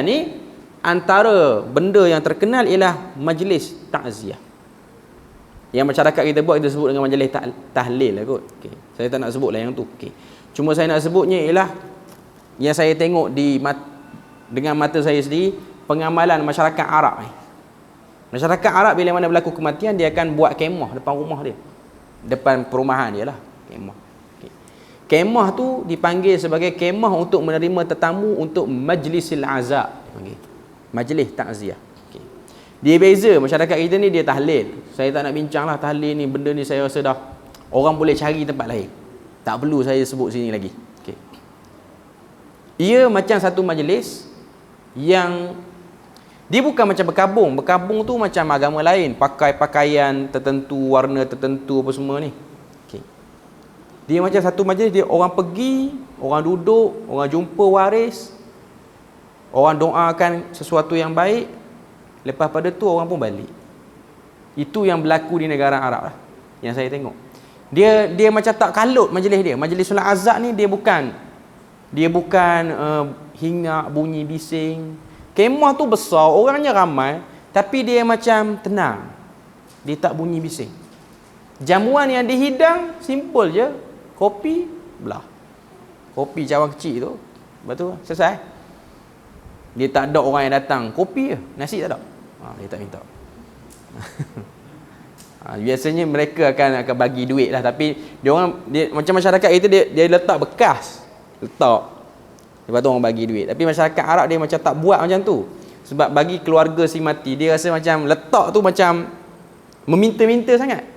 ni, antara benda yang terkenal ialah majlis takziah. Yang masyarakat kita buat, kita sebut dengan majlis tahlil lah kot. Okay. Saya tak nak sebutlah yang tu. Okay. Cuma saya nak sebutnya ialah yang saya tengok dengan mata saya sendiri, pengamalan masyarakat Arab ni. Masyarakat Arab bila mana berlaku kematian, dia akan buat kemah depan rumah dia. Depan perumahan dia lah. Kemah. Okay. Kemah tu dipanggil sebagai kemah untuk menerima tetamu untuk majlisil azab. Majlis takziah. Okay. Dia beza masyarakat kita ni, dia tahlil. Saya tak nak bincang lah tahlil ni, benda ni saya rasa dah orang boleh cari tempat lain. Tak perlu saya sebut sini lagi. Okay. Ia macam satu majlis yang dia bukan macam berkabung. Berkabung tu macam agama lain, pakai pakaian tertentu, warna tertentu apa semua ni. Okay. Dia macam satu majlis, dia orang pergi, orang duduk, orang jumpa waris, orang doakan sesuatu yang baik, lepas pada tu orang pun balik. Itu yang berlaku di negara Arab lah, yang saya tengok. Dia macam tak kalut majlis dia. Majlis solat azab ni dia bukan hingap, bunyi bising. Kemah tu besar, orangnya ramai, tapi dia macam tenang. Dia tak bunyi bising. Jamuan yang dihidang simple je. Kopi belah. Kopi cawan kecil tu. Lepas tu selesai. Dia tak ada orang yang datang, kopi je, nasi tak ada. Dia tak minta. Biasanya mereka akan bagi duit lah, tapi dia macam masyarakat itu dia letak bekas. Lepas tu orang bagi duit. Tapi masyarakat Arab dia macam tak buat macam tu. Sebab bagi keluarga si mati, dia rasa macam letak tu macam meminta-minta sangat.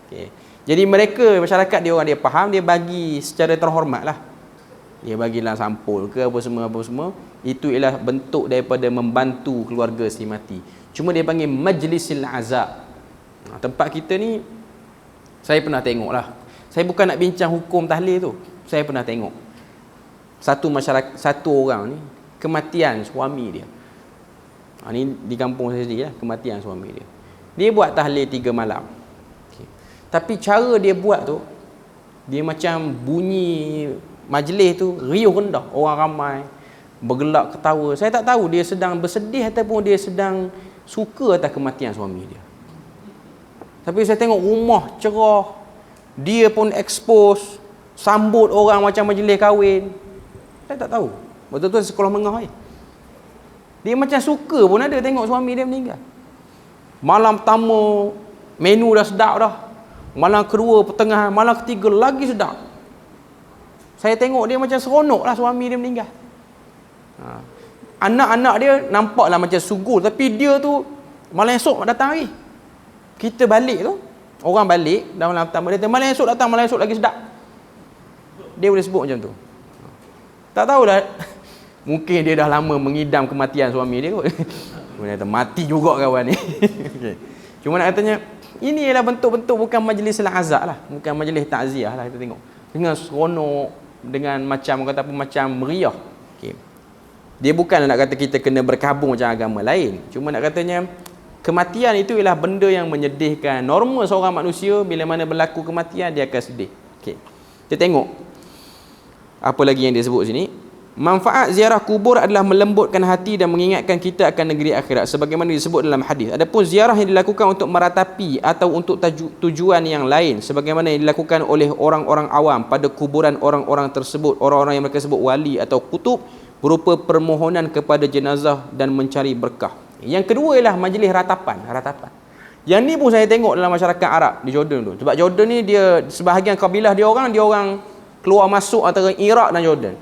Okay. Jadi mereka, masyarakat dia orang dia faham, dia bagi secara terhormat lah. Dia bagilah sampul ke apa semua. Itu ialah bentuk daripada membantu keluarga si mati. Cuma dia panggil majlisil azab. Tempat kita ni, saya pernah tengok lah. Saya bukan nak bincang hukum tahlil tu. Saya pernah tengok. Satu orang ni, kematian suami dia. Ni di kampung saya sendiri lah, kematian suami dia. Dia buat tahlil 3 malam. Okay. Tapi cara dia buat tu, dia macam bunyi majlis tu riuh rendah, orang ramai bergelak ketawa. Saya tak tahu dia sedang bersedih ataupun dia sedang suka atas kematian suami dia. Tapi saya tengok rumah cerah, dia pun expose, sambut orang macam majlis kahwin. Saya tak tahu. Betul-betul sekolah menengah ni. Dia macam suka pun ada tengok suami dia meninggal. Malam pertama menu dah sedap dah. Malam kedua, pertengahan, malam ketiga lagi sedap. Saya tengok dia macam seronok lah suami dia meninggal. Anak-anak dia nampaklah macam sugul, tapi dia tu malam esok datang lagi. Kita balik tu, orang balik dah malam pertama, dia kata malam esok datang, malam esok lagi sedap. Dia boleh sebut macam tu. Tak tahulah, mungkin dia dah lama mengidam kematian suami dia kot. Kemudian kata, mati juga kawan ni. Okay. Cuma nak katanya, ini ialah bentuk-bentuk bukan majlis azab lah, bukan majlis takziah lah, kita tengok. Dengan seronok, dengan macam kata apa, macam meriah. Okay. Dia bukan nak kata kita kena berkabung macam agama lain. Cuma nak katanya, Kematian itu ialah benda yang menyedihkan. Normal seorang manusia bila mana berlaku kematian dia akan sedih. Okey. Kita tengok apa lagi yang dia sebut sini. Manfaat ziarah kubur adalah melembutkan hati dan mengingatkan kita akan negeri akhirat sebagaimana disebut dalam hadis. Adapun ziarah yang dilakukan untuk meratapi atau untuk tujuan yang lain sebagaimana yang dilakukan oleh orang-orang awam pada kuburan orang-orang tersebut, orang-orang yang mereka sebut wali atau kutub, berupa permohonan kepada jenazah dan mencari berkah. Yang kedua ialah majlis ratapan. Yang ni pun saya tengok dalam masyarakat Arab di Jordan tu. Sebab Jordan ni dia sebahagian kabilah dia orang keluar masuk antara Iraq dan Jordan.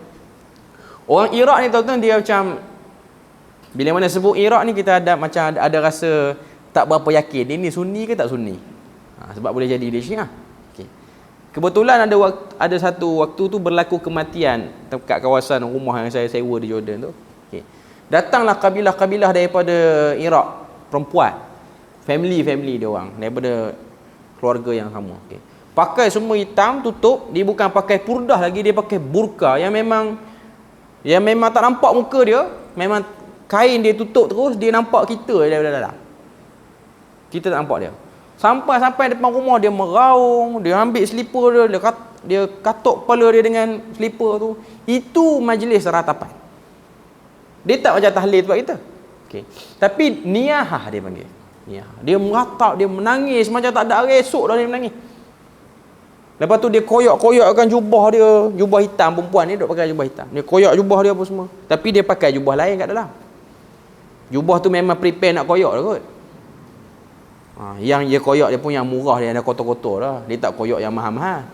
Orang Iraq ni tuan-tuan dia macam bila mana sebut Iraq ni kita ada macam ada rasa tak berapa yakin dia ni sunni ke tak sunni. Sebab boleh jadi dia Syiah. Okey. Kebetulan ada satu waktu tu berlaku kematian dekat kawasan rumah yang saya sewa di Jordan tu. Okey. Datanglah kabilah-kabilah daripada Iraq, perempuan. Family dia orang daripada keluarga yang sama. Okey. Pakai semua hitam tutup, dia bukan pakai purdah lagi, dia pakai burqa yang memang tak nampak muka dia, memang kain dia tutup terus, dia nampak kita daripada dalam. Kita tak nampak dia. Sampai depan rumah dia meraung, dia ambil slipper dia katuk kepala dia dengan slipper tu. Itu majlis ratapan. Dia tak macam tahlil tempat kita. Okey. Tapi niyahah dia panggil. Niyahah. Dia meratap, dia menangis macam tak ada hari esok dah dia menangis. Lepas tu dia koyak-koyakkan jubah dia, jubah hitam, perempuan ni duk pakai jubah hitam. Dia koyak jubah dia apa semua. Tapi dia pakai jubah lain kat dalam. Jubah tu memang prepare nak koyak dah kot. Yang dia koyak dia pun yang murah, dia ada kotor-kotor dah. Dia tak koyak yang mahal-mahal.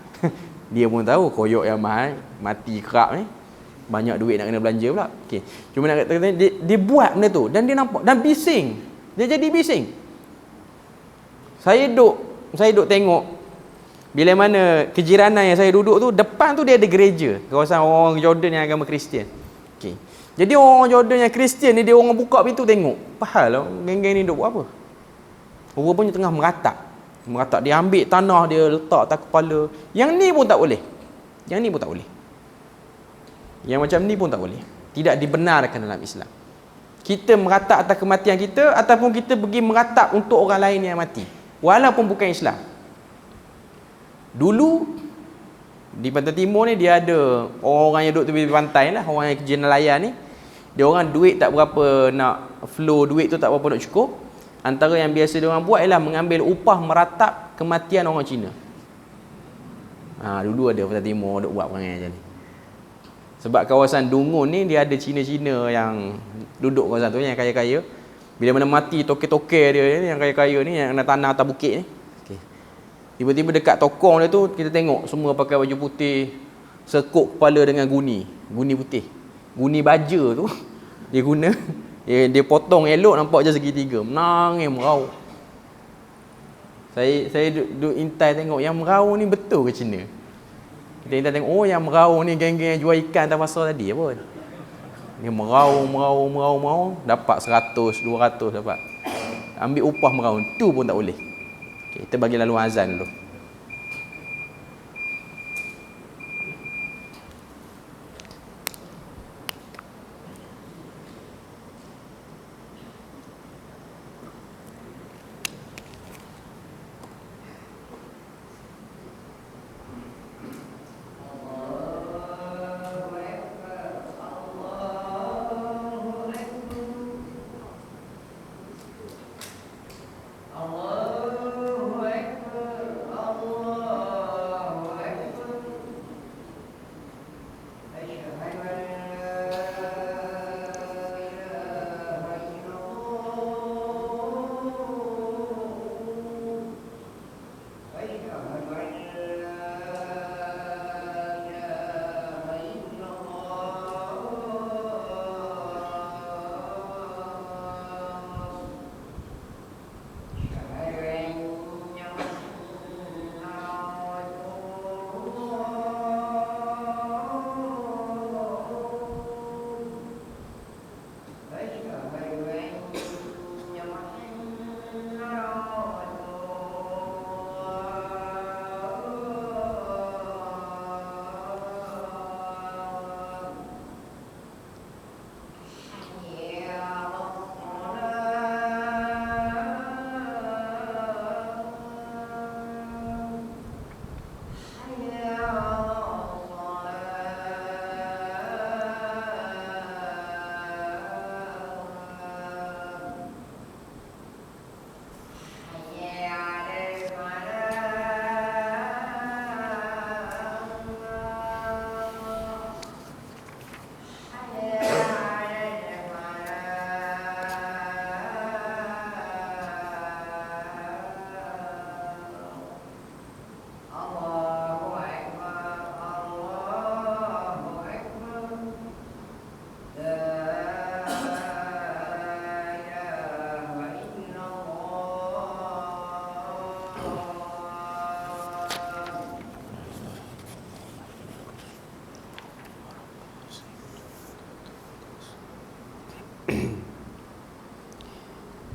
Dia pun tahu koyak yang mahal mati kerap ni. Banyak duit nak kena belanja pula. Okey. Cuma nak kata dia buat benda tu dan dia nampak dan bising. Dia jadi bising. Saya duk tengok bila mana kejiranan yang saya duduk tu, depan tu dia ada gereja, kawasan orang Jordan yang agama Kristian. Okey. Jadi orang Jordan yang Kristian ni, dia orang buka pintu tengok. Pahal lah, geng-geng ni duk buat apa? Rupanya tengah meratap. Dia ambil tanah, dia letak atas kepala. Yang ni pun tak boleh. Yang macam ni pun tak boleh. Tidak dibenarkan dalam Islam. Kita meratap atas kematian kita, ataupun kita pergi meratap untuk orang lain yang mati. Walaupun bukan Islam. Dulu di Pantai Timur ni dia ada orang yang duduk tepi pantai lah, orang yang kerja nelayan ni. Dia orang duit tak berapa nak flow, duit tu tak berapa nak cukup. Antara yang biasa dia orang buat ialah mengambil upah meratap kematian orang Cina. Dulu ada Pantai Timur duk buat perangai macam ni. Sebab kawasan Dungun ni dia ada Cina-Cina yang duduk kawasan tu yang kaya-kaya. Bila mana mati toke-toke dia ni, yang kaya-kaya ni yang ada tanah atas bukit ni. Tiba-tiba dekat tokong dia tu kita tengok semua pakai baju putih, sekuk kepala dengan guni putih. Guni baja tu dia guna, dia potong elok nampak je segitiga. Menangis merau. Saya duduk intai tengok yang merau ni betul ke Cina? Kita intai tengok yang merau ni geng-geng yang jual ikan atas pasar tadi apa? Dia merau dapat 100, 200 dapat. Ambil upah merau tu pun tak boleh. Okay, kita bagi lalu azan dulu.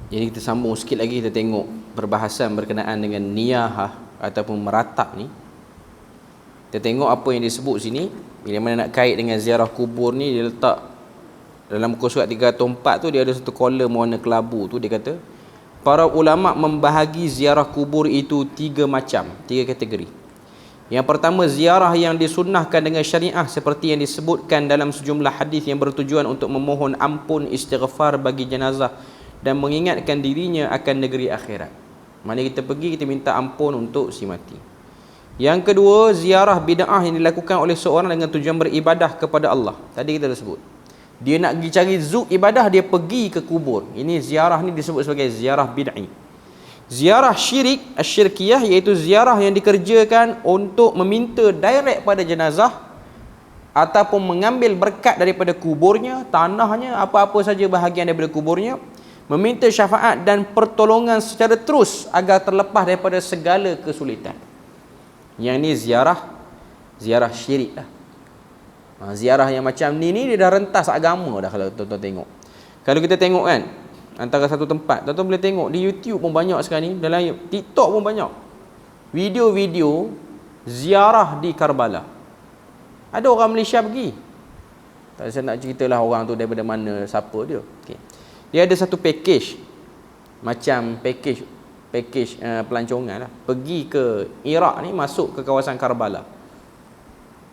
Jadi kita sambung sikit lagi, kita tengok perbahasan berkenaan dengan niyahah ataupun meratap ni. Kita tengok apa yang disebut sini. Bila mana nak kait dengan ziarah kubur ni, dia letak dalam muka surat 304 tu, dia ada satu kolom warna kelabu tu, dia kata para ulama membahagi ziarah kubur itu 3 macam, 3 kategori. Yang pertama, ziarah yang disunnahkan dengan syariah seperti yang disebutkan dalam sejumlah hadis yang bertujuan untuk memohon ampun, istighfar bagi jenazah dan mengingatkan dirinya akan negeri akhirat. Mana kita pergi, kita minta ampun untuk si mati. Yang kedua, ziarah bid'ah yang dilakukan oleh seorang dengan tujuan beribadah kepada Allah. Tadi kita dah sebut, dia nak pergi cari zuk ibadah, dia pergi ke kubur. Ini ziarah ni disebut sebagai ziarah bid'i. Ziarah syirik, asyirkiyah, iaitu ziarah yang dikerjakan untuk meminta direct pada jenazah ataupun mengambil berkat daripada kuburnya, tanahnya, apa-apa saja bahagian daripada kuburnya, meminta syafaat dan pertolongan secara terus agar terlepas daripada segala kesulitan. Yang ni ziarah syirik lah. Ziarah yang macam ni dia dah rentas agama dah, kalau tuan-tuan tengok. Kalau kita tengok kan, antara satu tempat, tuan-tuan boleh tengok di YouTube pun banyak sekarang ni, dalam TikTok pun banyak video-video ziarah di Karbala. Ada orang Malaysia pergi. Tak saya nak ceritalah orang tu daripada mana, siapa dia. Okay. Dia ada satu package, macam package pelancongan lah. Pergi ke Iraq ni, masuk ke kawasan Karbala.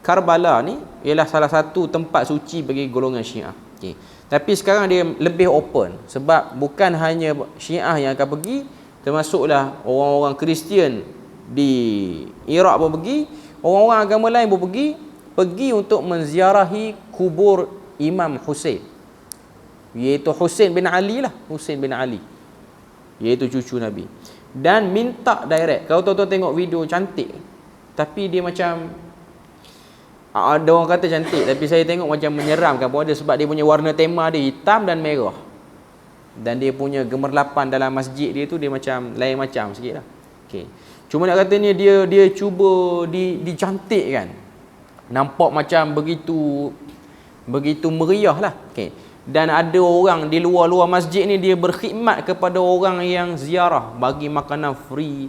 Karbala ni ialah salah satu tempat suci bagi golongan Syiah. Okay. Tapi sekarang dia lebih open, sebab bukan hanya Syiah yang akan pergi, termasuklah orang-orang Kristian di Iraq pun pergi, orang-orang agama lain pun pergi untuk menziarahi kubur Imam Hussein, iaitu Hussein bin Ali lah, Hussein bin Ali, iaitu cucu Nabi. Dan minta direct. Kalau tuan-tuan tengok video, cantik, tapi dia macam, ada orang kata cantik, tapi saya tengok macam menyeramkan pun ada, sebab dia punya warna tema dia hitam dan merah, dan dia punya gemerlapan dalam masjid dia tu, dia macam lain macam sikit lah. Okay. Cuma nak katanya dia cuba dicantikkan, nampak macam begitu meriah lah. Okay. Dan ada orang di luar masjid ni, dia berkhidmat kepada orang yang ziarah, bagi makanan free.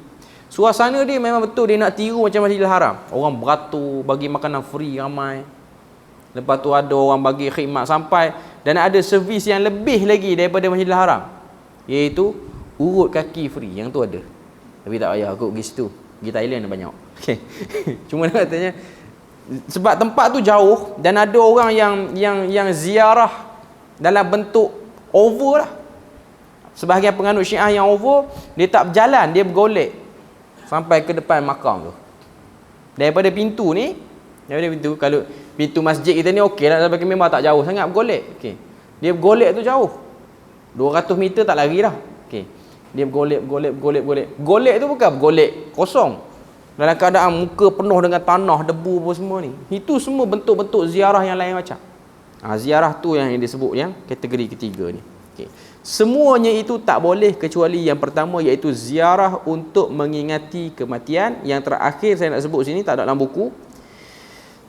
Suasana dia memang betul dia nak tiru macam Masjidil Haram. Orang beratur, bagi makanan free ramai. Lepas tu ada orang bagi khidmat sampai, dan ada servis yang lebih lagi daripada Masjidil Haram, iaitu urut kaki free. Yang tu ada. Tapi tak payah aku pergi situ. Pergi Thailand banyak. Okay. Cuma katanya sebab tempat tu jauh, dan ada orang yang ziarah dalam bentuk over lah. Sebahagian penganut Syiah yang over, dia tak berjalan, dia bergolek sampai ke depan makam tu. Daripada pintu, kalau pintu masjid kita ni okey lah, sampai ke memang tak jauh sangat bergolek. Okey. Dia bergolek tu jauh. 200 meter tak lari dah. Okey. Dia bergolek. Golek tu bukan bergolek kosong, dalam keadaan muka penuh dengan tanah, debu apa semua ni. Itu semua bentuk-bentuk ziarah yang lain macam. Ziarah tu yang disebut yang kategori ketiga ni. Okay. Semuanya itu tak boleh kecuali yang pertama, iaitu ziarah untuk mengingati kematian. Yang terakhir saya nak sebut sini, tak ada dalam buku.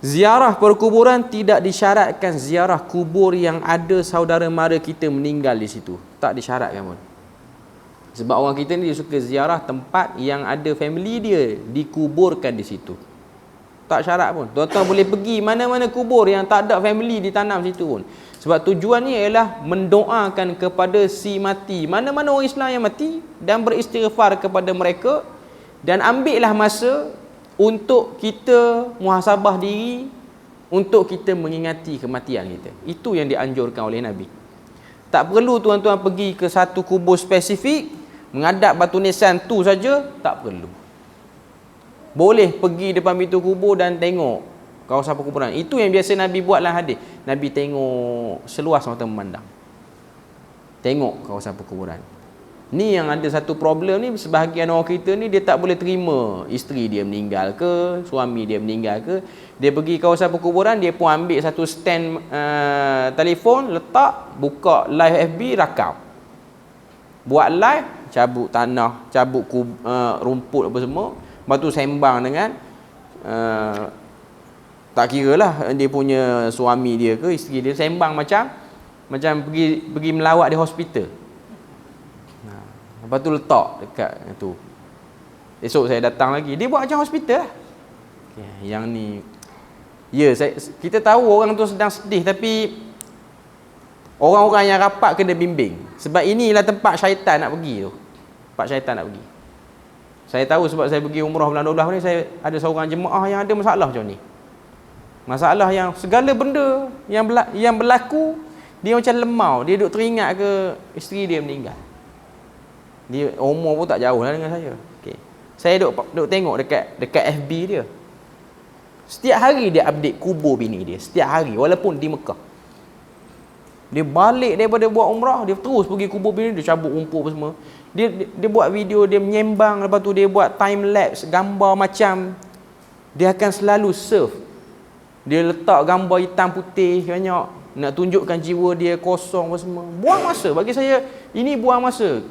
Ziarah perkuburan tidak disyaratkan ziarah kubur yang ada saudara mara kita meninggal di situ. Tak disyaratkan pun. Sebab orang kita ni dia suka ziarah tempat yang ada family dia dikuburkan di situ. Tak syarat pun. Tuan-tuan boleh pergi mana-mana kubur yang tak ada family ditanam situ pun. Sebab tujuannya ialah mendoakan kepada si mati, mana-mana orang Islam yang mati, dan beristighfar kepada mereka, dan ambillah masa untuk kita muhasabah diri, untuk kita mengingati kematian kita. Itu yang dianjurkan oleh Nabi. Tak perlu tuan-tuan pergi ke satu kubur spesifik, menghadap batu nisan tu saja, tak perlu. Boleh pergi depan pintu kubur dan tengok kawasan perkuburan. Itu yang biasa Nabi buat dalam hadis. Nabi tengok seluas mata memandang. Tengok kawasan perkuburan. Ni yang ada satu problem ni, sebahagian orang kita ni dia tak boleh terima isteri dia meninggal ke, suami dia meninggal ke. Dia pergi kawasan perkuburan, dia pun ambil satu stand telefon, letak, buka live FB, rakam. Buat live, cabut tanah, cabut rumput apa semua. Lepas tu sembang dengan tak kira lah dia punya suami dia ke isteri dia, sembang macam pergi melawat di hospital. Lepas tu letak dekat tu. Esok saya datang lagi, dia buat macam hospital lah. Yang ni, kita tahu orang tu sedang sedih, tapi orang-orang yang rapat kena bimbing. Sebab inilah tempat syaitan nak pergi tu. Tempat syaitan nak pergi. Saya tahu sebab saya pergi umrah bulan 12 ni, saya ada seorang jemaah yang ada masalah macam ni. Masalah yang segala benda yang berlaku, dia macam lemau. Dia duk teringat ke isteri dia meninggal. Dia umur pun tak jauh lah dengan saya. Okay. Saya duk tengok dekat FB dia. Setiap hari dia update kubur bini dia. Setiap hari, walaupun di Mekah. Dia balik daripada buat umrah, dia terus pergi kubur bini dia, cabut rumput semua. Dia buat video, dia menyembang, lepas tu dia buat time lapse gambar macam dia akan selalu surf. Dia letak gambar hitam putih banyak, nak tunjukkan jiwa dia kosong apa semua. Buang masa. Bagi saya ini buang masa.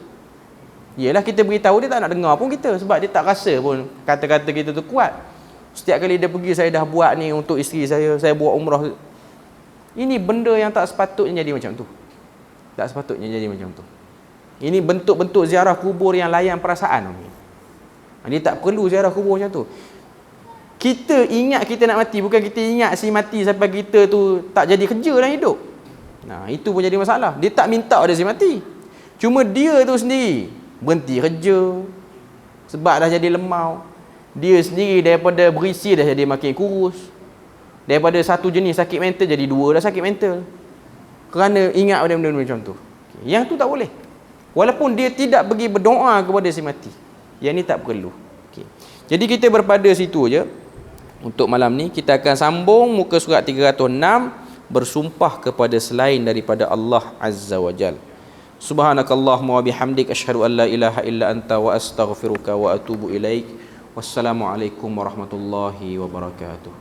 Yelah, kita beritahu dia tak nak dengar pun kita, sebab dia tak rasa pun kata-kata kita tu kuat. Setiap kali dia pergi, saya dah buat ni untuk isteri saya buat umrah. Ini benda yang tak sepatutnya jadi macam tu. Tak sepatutnya jadi macam tu. Ini bentuk-bentuk ziarah kubur yang layan perasaan. Dia tak perlu ziarah kubur macam tu. Kita ingat kita nak mati, bukan kita ingat si mati sampai kita tu tak jadi kerja dalam hidup. Nah, itu pun jadi masalah. Dia tak minta ada si mati. Cuma dia tu sendiri berhenti kerja sebab dah jadi lemau. Dia sendiri daripada berisi dah jadi makin kurus. Daripada satu jenis sakit mental jadi dua dah sakit mental. Kerana ingat benda-benda macam tu. Yang tu tak boleh. Walaupun dia tidak pergi berdoa kepada si mati. Yang ni tak perlu. Jadi kita berpada situ je. Untuk malam ni kita akan sambung muka surat 306, bersumpah kepada selain daripada Allah Azza wa Jal. Subhanakallahumma wa bihamdik, asyhadu an la ilaha illa anta wa astaghfiruka wa atubu ilaik. Wassalamualaikum warahmatullahi wabarakatuh.